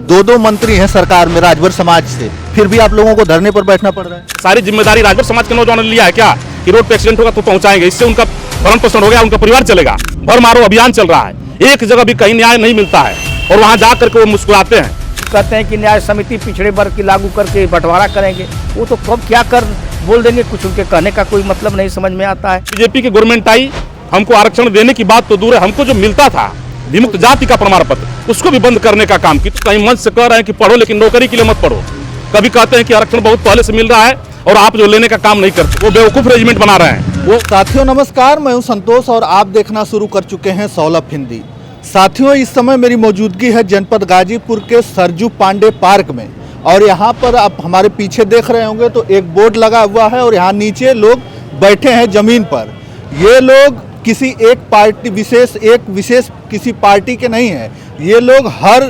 दो दो मंत्री हैं सरकार में राजभर समाज से, फिर भी आप लोगों को धरने पर बैठना पड़ रहा है। सारी जिम्मेदारी राजभर समाज के नौजवानों ने लिया है क्या कि रोड पे एक्सीडेंट होगा तो पहुंचाएंगे, इससे उनका भरण पोषण हो गया, उनका परिवार चलेगा। भर मारो अभियान चल रहा है, एक जगह भी कहीं न्याय नहीं मिलता है और वहां जा करके वो मुस्कुराते हैं, कहते हैं कि न्याय समिति पिछड़े वर्ग की लागू करके बंटवारा करेंगे। वो तो कब क्या कर बोल देंगे, कुछ उनके कहने का कोई मतलब नहीं समझ में आता है। बीजेपी की गवर्नमेंट आई, हमको आरक्षण देने की बात तो दूर है, हमको जो मिलता था विमुक्त जाति का प्रमाण पत्र उसको भी बंद करने का काम की। कहीं मंच से कह रहे हैं कि पढ़ो लेकिन नौकरी के लिए मत पढ़ो, कभी कहते हैं कि आरक्षण बहुत पहले से मिल रहा है और आप जो लेने का काम नहीं करते, वो बेवकूफ रेजिमेंट बना रहे हैं। वो साथियों नमस्कार, मैं हूं संतोष और आप देखना शुरू कर चुके हैं सौलभ हिंदी। साथियों, इस समय मेरी मौजूदगी है जनपद गाजीपुर के सरजू पांडे पार्क में और यहाँ पर आप हमारे पीछे देख रहे होंगे तो एक बोर्ड लगा हुआ है और यहाँ नीचे लोग बैठे हैं जमीन पर। ये लोग किसी एक पार्टी विशेष किसी पार्टी के नहीं हैं, ये लोग हर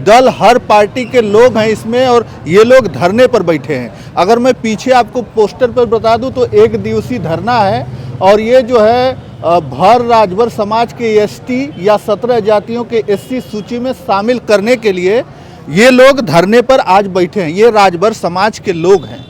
दल हर पार्टी के लोग हैं इसमें और ये लोग धरने पर बैठे हैं। अगर मैं पीछे आपको पोस्टर पर बता दूं तो 1 दिवसीय धरना है और ये जो है भर राजभर समाज के एसटी या 17 जातियों के एससी सूची में शामिल करने के लिए ये लोग धरने पर आज बैठे हैं। ये राजभर समाज के लोग हैं।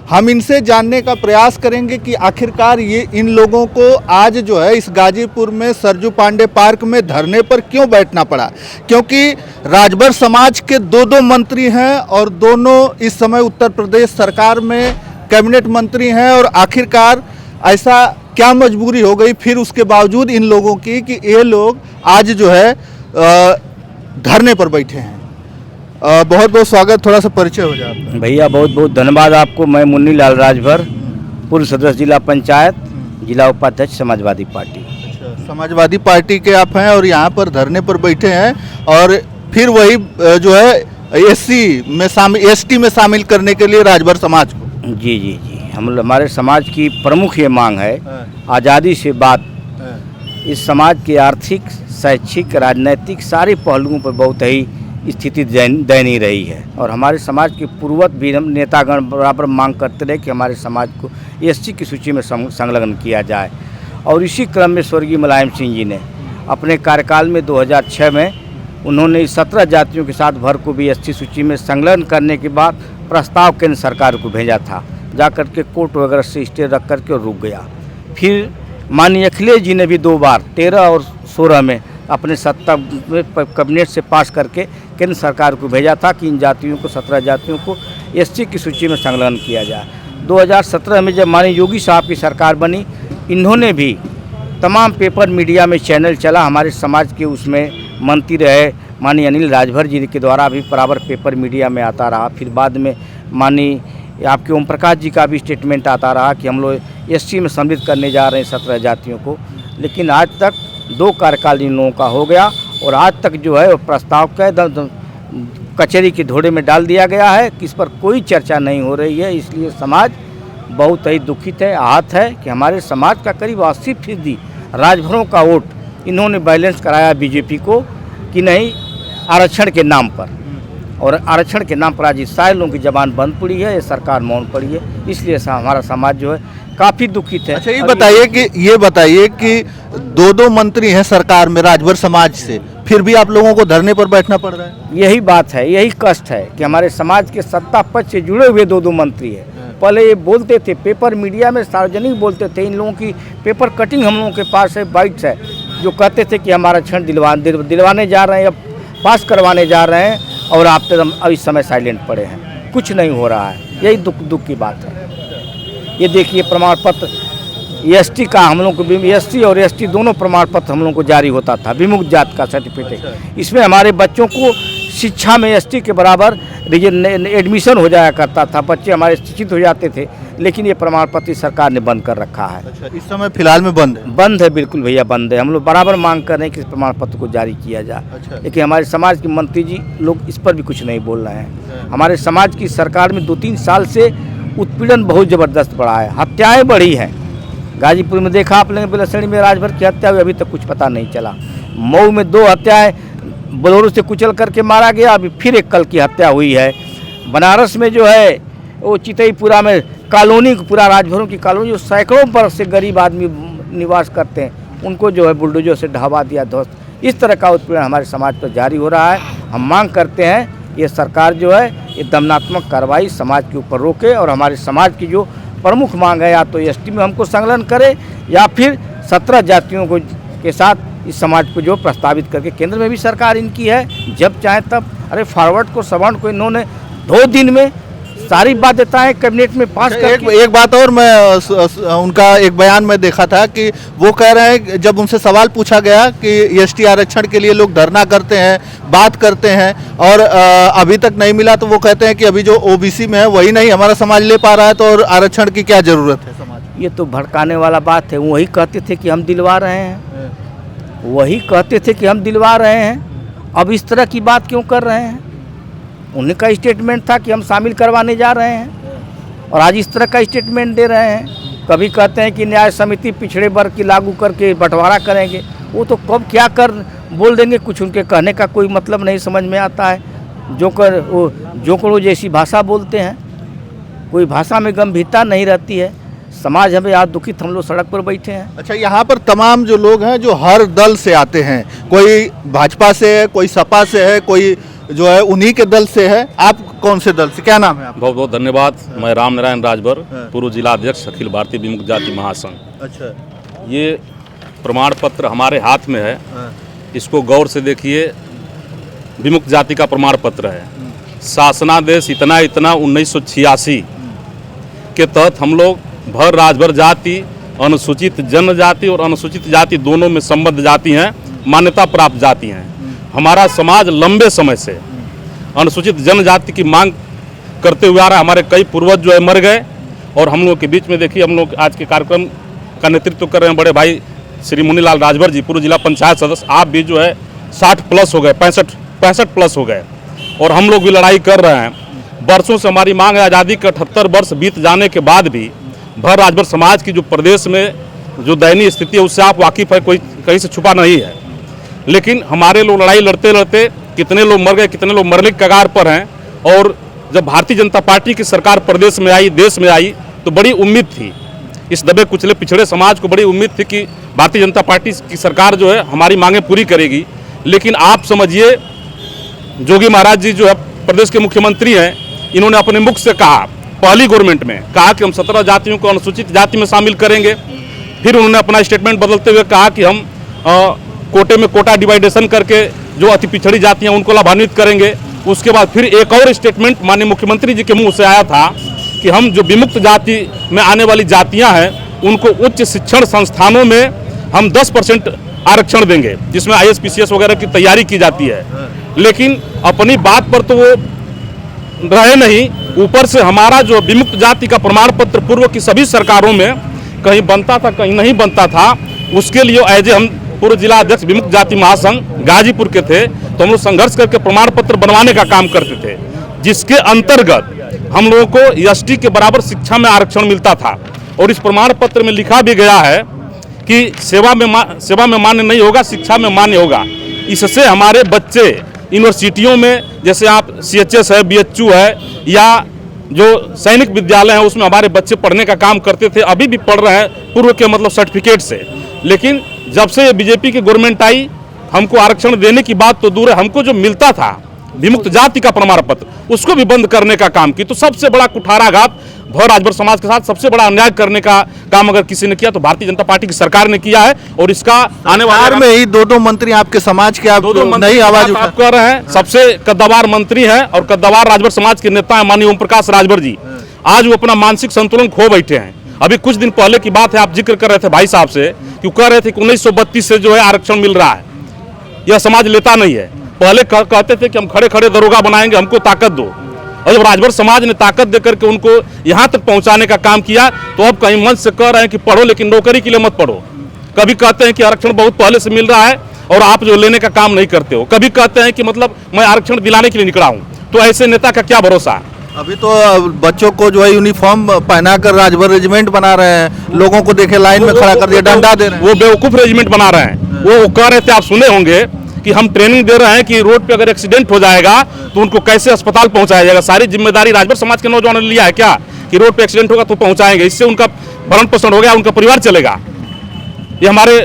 हम इनसे जानने का प्रयास करेंगे कि आखिरकार ये इन लोगों को आज जो है इस गाजीपुर में सरजू पांडे पार्क में धरने पर क्यों बैठना पड़ा, क्योंकि राजभर समाज के दो मंत्री हैं और दोनों इस समय उत्तर प्रदेश सरकार में कैबिनेट मंत्री हैं और आखिरकार ऐसा क्या मजबूरी हो गई फिर उसके बावजूद इन लोगों की कि ये लोग आज जो है धरने पर बैठे हैं। बहुत बहुत स्वागत, थोड़ा सा परिचय हो जाए भैया। बहुत बहुत धन्यवाद आपको। मैं मुन्नी लाल राजभर, पूर्व सदस्य जिला पंचायत, जिला उपाध्यक्ष समाजवादी पार्टी। अच्छा, समाजवादी पार्टी के आप हैं और यहाँ पर धरने पर बैठे हैं और फिर वही जो है एसटी में शामिल करने के लिए राजभर समाज को। जी जी जी, हमारे समाज की प्रमुख ये मांग है आज़ादी से बात। इस समाज के आर्थिक, शैक्षिक, राजनीतिक सारे पहलुओं पर बहुत ही स्थिति दयनीय रही है और हमारे समाज के पूर्वज भी हम नेतागण बराबर मांग करते रहे कि हमारे समाज को एससी की सूची में संलग्न किया जाए। और इसी क्रम में स्वर्गीय मुलायम सिंह जी ने अपने कार्यकाल में 2006 में उन्होंने 17 जातियों के साथ भर को भी एससी सूची में संलग्न करने के बाद प्रस्ताव केंद्र सरकार को भेजा था, जा कर के कोर्ट वगैरह से स्टे रख करके रुक गया। फिर माननीय अखिलेश जी ने भी 2 बार 13 और 16 में अपने सत्ता में कैबिनेट से पास करके केंद्र सरकार को भेजा था कि इन जातियों को 17 जातियों को एससी की सूची में संलग्न किया जाए। 2017 में जब माननीय योगी साहब की सरकार बनी, इन्होंने भी तमाम पेपर मीडिया में चैनल चला, हमारे समाज के उसमें मंत्री रहे माननीय अनिल राजभर जी के द्वारा भी बराबर पेपर मीडिया में आता रहा। फिर बाद में माननीय आपके ओम प्रकाश जी का भी स्टेटमेंट आता रहा कि हम लोग एससी में सम्मिलित करने जा रहे हैं 17 जातियों को। लेकिन आज तक 2 कार्यकाल इन लोगों का हो गया और आज तक जो है वो प्रस्ताव का कचहरी के धोड़े में डाल दिया गया है, कि इस पर कोई चर्चा नहीं हो रही है। इसलिए समाज बहुत ही दुखित है, आहत है कि हमारे समाज का करीब 80% राजभरों का वोट इन्होंने बैलेंस कराया बीजेपी को कि नहीं आरक्षण के नाम पर, और आरक्षण के नाम पर आज सारे लोगों की जबान बंद पड़ी है, ये सरकार मौन पड़ी है। इसलिए हमारा समाज जो है काफ़ी दुखित है। अच्छा, ये बताइए कि दो मंत्री हैं सरकार में राजभर समाज से, फिर भी आप लोगों को धरने पर बैठना पड़ रहा है। यही बात है, यही कष्ट है कि हमारे समाज के सत्ता पक्ष से जुड़े हुए 2 मंत्री हैं। पहले ये बोलते थे पेपर मीडिया में, सार्वजनिक बोलते थे, इन लोगों की पेपर कटिंग हम लोगों के पास है, बाइट्स है, जो कहते थे कि हम आरक्षण दिलवाने जा रहे हैं या पास करवाने जा रहे हैं और आप तो इस समय साइलेंट पड़े हैं, कुछ नहीं हो रहा है। यही दुख की बात है। ये देखिए प्रमाण पत्र एसटी का हम लोग को, एसटी और एसटी दोनों प्रमाण पत्र हम लोग को जारी होता था, विमुक्त जात का सर्टिफिकेट। इसमें हमारे बच्चों को शिक्षा में एसटी के बराबर एडमिशन हो जाया करता था, बच्चे हमारे शिक्षित हो जाते थे। लेकिन ये प्रमाण पत्र सरकार ने बंद कर रखा है। अच्छा, इस समय फिलहाल में बंद है। बिल्कुल भैया बंद है। हम लोग बराबर मांग कर रहे हैं कि इस प्रमाण पत्र को जारी किया जाए। अच्छा। लेकिन हमारे समाज के मंत्री जी लोग इस पर भी कुछ नहीं बोल रहे हैं। हमारे समाज की सरकार में 2-3 साल से उत्पीड़न बहुत ज़बरदस्त बढ़ा है, हत्याएँ बढ़ी हैं। गाजीपुर में देखा आपने, बेलसड़ी में राजभर की हत्या हुई, अभी तक कुछ पता नहीं चला। मऊ में 2 हत्याएँ बोलेरो से कुचल करके मारा गया, अभी फिर एक कल की हत्या हुई है। बनारस में जो है वो चितईपुरा में कॉलोनी, पूरा राजभरों की कॉलोनी, जो सैकड़ों बरस से गरीब आदमी निवास करते हैं, उनको जो है बुलडोजर से ढहवा दिया ध्वस्त। इस तरह का उत्पीड़न हमारे समाज पर जारी हो रहा है। हम मांग करते हैं ये सरकार जो है ये दमनात्मक कार्रवाई समाज के ऊपर रोके और हमारे समाज की जो प्रमुख मांग है या तो एसटी में हमको संलग्न करे या फिर 17 जातियों को के साथ इस समाज को जो प्रस्तावित करके केंद्र में भी सरकार इनकी है, जब चाहे तब। अरे फॉरवर्ड को सवर्ण को इन्होंने 2 दिन में सारी बाध्यताएं कैबिनेट में पास करके। एक बात और, मैं उनका एक बयान में देखा था कि वो कह रहे हैं, जब उनसे सवाल पूछा गया कि एसटी आरक्षण के लिए लोग धरना करते हैं, बात करते हैं और अभी तक नहीं मिला, तो वो कहते हैं कि अभी जो ओबीसी में है वही नहीं हमारा समाज ले पा रहा है, तो और आरक्षण की क्या जरूरत है समाज। ये तो भड़काने वाला बात है। वही कहते थे कि हम दिलवा रहे हैं, वही कहते थे कि हम दिलवा रहे हैं, अब इस तरह की बात क्यों कर रहे हैं। उनका स्टेटमेंट था कि हम शामिल करवाने जा रहे हैं और आज इस तरह का स्टेटमेंट दे रहे हैं। कभी कहते हैं कि न्याय समिति पिछड़े वर्ग की लागू करके बंटवारा करेंगे, वो तो कब क्या कर बोल देंगे, कुछ उनके कहने का कोई मतलब नहीं समझ में आता है। जोकर जैसी भाषा बोलते हैं, कोई भाषा में गंभीरता नहीं रहती है। समाज हमें आज दुखित, हम लोग सड़क पर बैठे हैं। अच्छा, यहाँ पर तमाम जो लोग हैं जो हर दल से आते हैं, कोई भाजपा से है, कोई सपा से है, कोई जो है उन्हीं के दल से है। आप कौन से दल से, क्या नाम है आपका? बहुत बहुत धन्यवाद। मैं राम नारायण राजभर, पूर्व जिला अध्यक्ष अखिल भारतीय विमुक्त जाति महासंघ। अच्छा, ये प्रमाण पत्र हमारे हाथ में है, इसको गौर से देखिए। विमुक्त जाति का प्रमाण पत्र है। शासनादेश इतना 1986 के तहत हम लोग भर राजभर जाति, अनुसूचित जनजाति और अनुसूचित जाति दोनों में संबद्ध जाति हैं, मान्यता प्राप्त जाति हैं। हमारा समाज लंबे समय से अनुसूचित जनजाति की मांग करते हुए आ रहा है। हमारे कई पूर्वज जो है मर गए और हम लोग के बीच में देखिए, हम लोग आज के कार्यक्रम का नेतृत्व कर रहे हैं बड़े भाई श्री मुनीलाल राजभर जी, पूर्व जिला पंचायत सदस्य। आप भी जो है 60 प्लस हो गए, 65 प्लस हो गए और हम लोग भी लड़ाई कर रहे हैं। वर्षों से हमारी मांग है। आज़ादी के 78 वर्ष बीत जाने के बाद भी भर राजभर समाज की जो प्रदेश में जो दयनीय स्थिति है उससे आप वाकिफ़ है, कोई कहीं से छुपा नहीं है। लेकिन हमारे लोग लड़ाई लड़ते लड़ते कितने लोग मर गए, कितने लोग मरने के कगार पर हैं। और जब भारतीय जनता पार्टी की सरकार प्रदेश में आई, देश में आई, तो बड़ी उम्मीद थी, इस दबे कुचले पिछड़े समाज को बड़ी उम्मीद थी कि भारतीय जनता पार्टी की सरकार जो है हमारी मांगें पूरी करेगी। लेकिन आप समझिए, जोगी महाराज जी जो है प्रदेश के मुख्यमंत्री हैं, इन्होंने अपने मुख से कहा, पहली गवर्नमेंट में कहा कि हम 17 जातियों को अनुसूचित जाति में शामिल करेंगे। फिर उन्होंने अपना स्टेटमेंट बदलते हुए कहा कि हम कोटे में कोटा डिवाइडेशन करके जो अति पिछड़ी जातियां उनको लाभान्वित करेंगे। उसके बाद फिर एक और स्टेटमेंट माननीय मुख्यमंत्री जी के मुंह से आया था कि हम जो विमुक्त जाति में आने वाली जातियां हैं उनको उच्च शिक्षण संस्थानों में हम 10% आरक्षण देंगे, जिसमें IAS PCS वगैरह की तैयारी की जाती है। लेकिन अपनी बात पर तो वो रहे नहीं, ऊपर से हमारा जो विमुक्त जाति का प्रमाण पत्र पूर्व की सभी सरकारों में कहीं बनता था, कहीं नहीं बनता था। उसके लिए एज हम पूर्व जिला अध्यक्ष विमुक्त जाति महासंघ गाजीपुर के थे, तो हम लोग संघर्ष करके प्रमाण पत्र बनवाने का काम करते थे, जिसके अंतर्गत हम लोगों को एसटी के बराबर शिक्षा में आरक्षण मिलता था। और इस प्रमाण पत्र में लिखा भी गया है कि सेवा में मान्य नहीं होगा, शिक्षा में मान्य होगा। इससे हमारे बच्चे यूनिवर्सिटियों में, जैसे आप CHS है, BHU है, या जो सैनिक विद्यालय है उसमें हमारे बच्चे पढ़ने का काम करते थे, अभी भी पढ़ रहे हैं पूर्व के मतलब सर्टिफिकेट से। लेकिन जब से ये बीजेपी की गवर्नमेंट आई, हमको आरक्षण देने की बात तो दूर है, हमको जो मिलता था विमुक्त जाति का प्रमाण पत्र उसको भी बंद करने का काम की। तो सबसे बड़ा कुठाराघात भर राजभर समाज के साथ सबसे बड़ा अन्याय करने का काम अगर किसी ने किया तो भारतीय जनता पार्टी की सरकार ने किया है। और इसका आने वाले में ही दो मंत्री आपके समाज के, आप नई आवाज आप कह रहे हैं, सबसे कद्दावार मंत्री हैं और कद्दावार राजभर समाज के नेता हैं माननीय ओम प्रकाश राजभर जी। आज वो अपना मानसिक संतुलन खो बैठे हैं। अभी कुछ दिन पहले की बात है, आप जिक्र कर रहे थे भाई साहब से कि कह रहे थे कि 1932 से जो है आरक्षण मिल रहा है, यह समाज लेता नहीं है। पहले कहते थे कि हम खड़े खड़े दरोगा बनाएंगे, हमको ताकत दो। और जब राजभर समाज ने ताकत देकर के उनको यहाँ तक पहुँचाने का काम किया, तो अब कहीं मंच से कह रहे हैं कि पढ़ो लेकिन नौकरी के लिए मत पढ़ो। कभी कहते हैं कि आरक्षण बहुत पहले से मिल रहा है और आप जो लेने का काम नहीं करते हो। कभी कहते हैं कि मतलब मैं आरक्षण दिलाने के लिए निकला हूँ। तो ऐसे नेता का क्या भरोसा। अभी तो बच्चों को जो है यूनिफॉर्म पहनाकर राजभर रेजिमेंट बना रहे हैं, लोगों को देखे लाइन में खड़ा कर दिया, डंडा दे रहे हैं। वो बेवकूफ रेजिमेंट बना रहे हैं। वो कह रहे थे, आप सुने होंगे कि हम ट्रेनिंग दे रहे हैं कि रोड पे अगर एक्सीडेंट हो जाएगा तो उनको कैसे अस्पताल पहुंचाया जाएगा। सारी जिम्मेदारी राजभर समाज के नौजवानों ने लिया है क्या कि रोड पे एक्सीडेंट होगा तो पहुंचाएंगे, इससे उनका भरण पोषण हो गया, उनका परिवार चलेगा। ये हमारे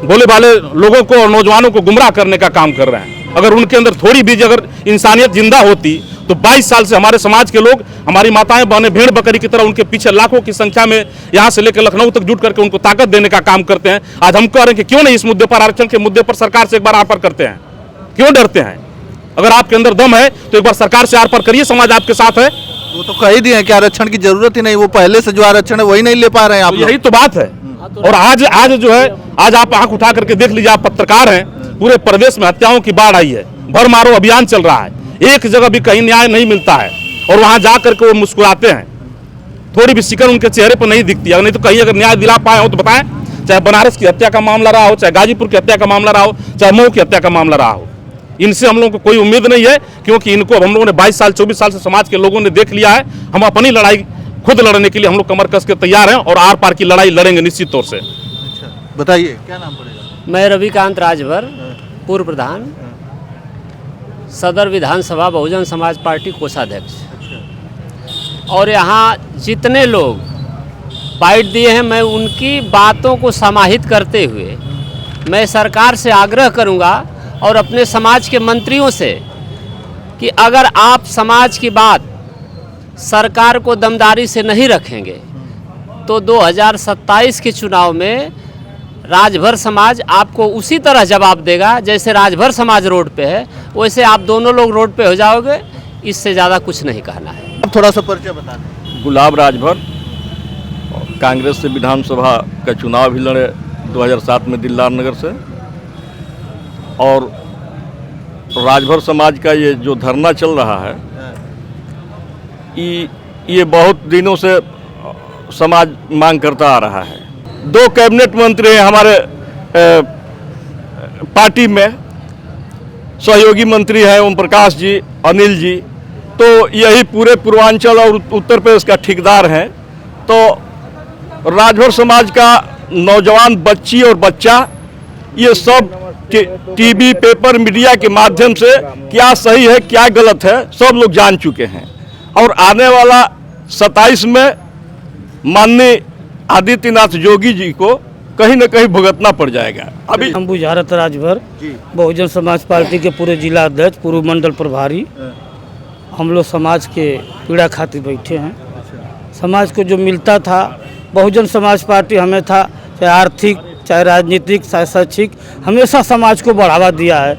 भोले भाले लोगों को और नौजवानों को गुमराह करने का काम कर रहे हैं। अगर उनके अंदर थोड़ी भी अगर इंसानियत जिंदा होती तो 22 साल से हमारे समाज के लोग, हमारी माताएं बहनें भेड़ बकरी की तरह उनके पीछे लाखों की संख्या में यहाँ से लेकर लखनऊ तक जुट करके उनको ताकत देने का काम करते हैं। आज हम कह रहे हैं कि क्यों नहीं इस मुद्दे पर, आरक्षण के मुद्दे पर सरकार से एक बार आर पार करते हैं, क्यों डरते हैं? अगर आपके अंदर दम है तो एक बार सरकार से आर पार करिए, समाज आपके साथ है। वो तो कह ही दिए कि आरक्षण की जरूरत ही नहीं, वो पहले से जो आरक्षण है वही नहीं ले पा रहे हैं आप तो लोग। यही तो बात है। और आज जो है, आज आप आंख उठा करके देख लीजिए, आप पत्रकार हैं, पूरे प्रदेश में हत्याओं की बाढ़ आई है, भर मारो अभियान चल रहा है, एक जगह भी कहीं न्याय नहीं मिलता है, और वहां जा करके वो मुस्कुराते हैं, थोड़ी भी शिकन उनके चेहरे पर नहीं दिखती। अगर नहीं तो कहीं अगर न्याय दिला पाए हो तो बताएं, चाहे बनारस की हत्या का मामला रहा हो, चाहे गाजीपुर की हत्या का मामला रहा हो, चाहे मऊ की हत्या का मामला रहा हो। इनसे हम लोगों को कोई उम्मीद नहीं है, क्योंकि इनको हम लोगों ने 22 साल 24 साल से समाज के लोगों ने देख लिया है। हम अपनी लड़ाई खुद लड़ने के लिए हम लोग कमर कस के तैयार हैं और आर पार की लड़ाई लड़ेंगे निश्चित तौर से। बताइए क्या नाम पड़ेगा? मैं रविकांत राजभर, पूर्व प्रधान, सदर विधानसभा बहुजन समाज पार्टी कोषाध्यक्ष। और यहाँ जितने लोग बाइट दिए हैं, मैं उनकी बातों को समाहित करते हुए मैं सरकार से आग्रह करूँगा और अपने समाज के मंत्रियों से कि अगर आप समाज की बात सरकार को दमदारी से नहीं रखेंगे तो 2027 के चुनाव में राजभर समाज आपको उसी तरह जवाब देगा जैसे राजभर समाज रोड पे है, वैसे आप दोनों लोग रोड पे हो जाओगे। इससे ज़्यादा कुछ नहीं कहना है। अब थोड़ा सा परिचय बता दें। गुलाब राजभर, कांग्रेस से विधानसभा का चुनाव भी लड़े 2007 में दिलदार नगर से। और राजभर समाज का ये जो धरना चल रहा है, ये बहुत दिनों से समाज मांग करता आ रहा है। 2 कैबिनेट मंत्री हैं हमारे पार्टी में, सहयोगी मंत्री हैं ओम प्रकाश जी, अनिल जी, तो यही पूरे पूर्वांचल और उत्तर प्रदेश का ठेकेदार हैं। तो राजभर समाज का नौजवान बच्ची और बच्चा ये सब टीवी, पेपर, मीडिया के माध्यम से क्या सही है क्या गलत है सब लोग जान चुके हैं। और आने वाला 27 में माननीय आदित्यनाथ योगी जी को कहीं न कहीं भुगतना पड़ जाएगा। अभी हम बुझारत राजभर, बहुजन समाज पार्टी के पूरे जिला अध्यक्ष, पूर्व मंडल प्रभारी। हम लोग समाज के पीड़ा खातिर बैठे हैं। समाज को जो मिलता था, बहुजन समाज पार्टी हमें था, चाहे आर्थिक, चाहे राजनीतिक, चाहे शैक्षिक, हमेशा समाज को बढ़ावा दिया है।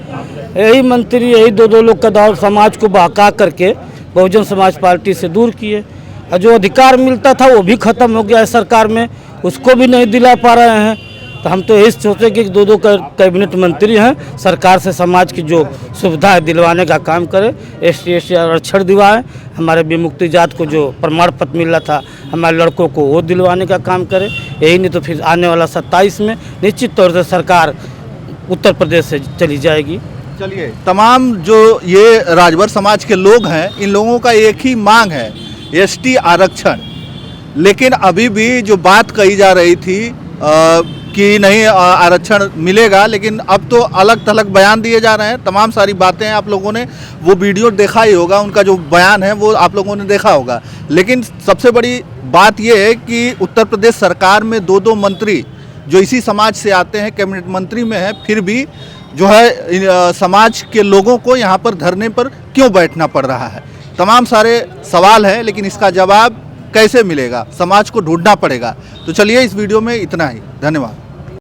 यही मंत्री, यही दो लोग का दौर समाज को बहका करके बहुजन समाज पार्टी से दूर किए। और जो अधिकार मिलता था वो भी खत्म हो गया है सरकार में, उसको भी नहीं दिला पा रहे हैं। तो हम तो यही सोचे कि 2 कैबिनेट मंत्री हैं, सरकार से समाज की जो सुविधा है दिलवाने का काम करें, ST आरक्षण दिलवाएं, हमारे विमुक्ति जात को जो प्रमाण पत्र मिल रहा था हमारे लड़कों को वो दिलवाने का काम करें। यही नहीं तो फिर आने वाला 27 में निश्चित तौर से सरकार उत्तर प्रदेश से चली जाएगी। चलिए, तमाम जो ये राजभर समाज के लोग हैं, इन लोगों का एक ही मांग है, ST आरक्षण। लेकिन अभी भी जो बात कही जा रही थी कि नहीं आरक्षण मिलेगा, लेकिन अब तो अलग थलग बयान दिए जा रहे हैं। तमाम सारी बातें आप लोगों ने वो वीडियो देखा ही होगा, उनका जो बयान है वो आप लोगों ने देखा होगा। लेकिन सबसे बड़ी बात ये है कि उत्तर प्रदेश सरकार में 2 मंत्री जो इसी समाज से आते हैं, कैबिनेट मंत्री में है, फिर भी जो है समाज के लोगों को यहाँ पर धरने पर क्यों बैठना पड़ रहा है। तमाम सारे सवाल हैं, लेकिन इसका जवाब कैसे मिलेगा, समाज को ढूंढना पड़ेगा। तो चलिए, इस वीडियो में इतना ही। धन्यवाद।